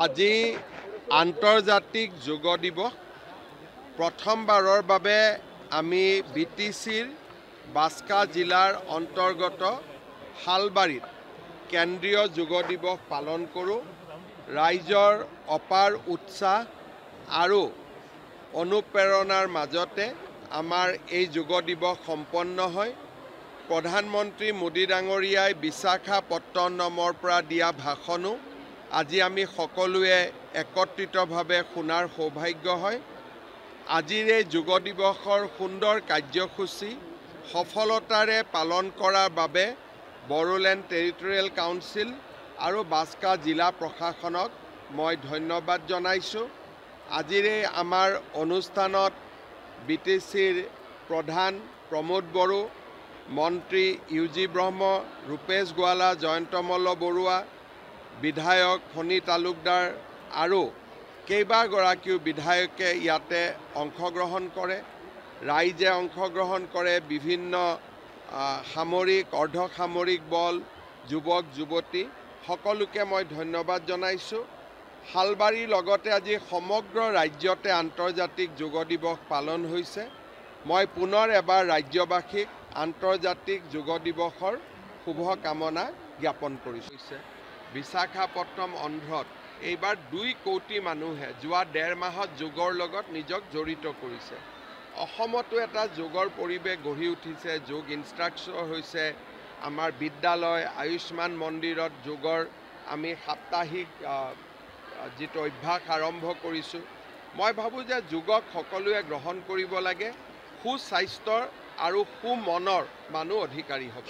আজি আন্তৰ্জাতিক যোগ দিৱস প্ৰথমবাৰৰ বাবে আমি বিটিচিৰ বাস্কা জিলাৰ অন্তৰ্গত হালবাৰীত কেন্দ্ৰীয় যোগ দিৱস পালন কৰোঁ। ৰাইজৰ অপাৰ উৎসাহ আৰু অনুপ্ৰেৰণাৰ মাজতে আমাৰ এই যোগ দিৱস সম্পন্ন হয়। প্ৰধানমন্ত্ৰী মোদী ডাঙৰীয়াই বিশাখাপট্টনমৰ পৰা দিয়া ভাষণো আজি আমি সকলোৱে একত্ৰিতভাৱে শুনাৰ সৌভাগ্য হয়। আজিৰ এই যোগ দিৱসৰ সুন্দৰ কাৰ্যসূচী সফলতাৰে পালন কৰাৰ বাবে বড়োলেণ্ড টেৰিটৰিয়েল কাউন্সিল আৰু বাস্কা জিলা প্ৰশাসনক মই ধন্যবাদ জনাইছোঁ। আজিৰ এই আমাৰ অনুষ্ঠানত বিটিচিৰ প্ৰধান প্ৰমোদ বড়ো, মন্ত্ৰী ইউজি ব্ৰহ্ম, ৰূপেশ গোৱালা, জয়ন্ত মল্ল বৰুৱা, বিধায়ক ফণী তালুকদাৰ আৰু কেইবাগৰাকীও বিধায়কে ইয়াতে অংশগ্ৰহণ কৰে। ৰাইজে অংশগ্ৰহণ কৰে, বিভিন্ন সামৰিক অৰ্ধসামৰিক বল, যুৱক যুৱতী সকলোকে মই ধন্যবাদ জনাইছোঁ। হালবাৰীৰ লগতে আজি সমগ্ৰ ৰাজ্যতে আন্তৰ্জাতিক যোগ দিৱস পালন হৈছে। মই পুনৰ এবাৰ ৰাজ্যবাসীক আন্তৰ্জাতিক যোগ দিৱসৰ শুভকামনা জ্ঞাপন কৰিছোঁ। বিশাখাপট্টনম অন্ধ্ৰত এইবাৰ 2 কোটি মানুহে যোৱা 1.5 মাহত যোগৰ লগত নিজক জড়িত কৰিছে। অসমতো এটা যোগৰ পৰিৱেশ গঢ়ি উঠিছে। যোগ ইনষ্ট্ৰাক্টৰ হৈছে আমাৰ বিদ্যালয়, আয়ুষ্মান মন্দিৰত যোগৰ আমি সাপ্তাহিক যিটো অভ্যাস আৰম্ভ কৰিছোঁ। মই ভাবোঁ যে যোগক সকলোৱে গ্ৰহণ কৰিব লাগে। সুস্বাস্থ্যৰ আৰু সুমনৰ মানুহ অধিকাৰী হ'ব।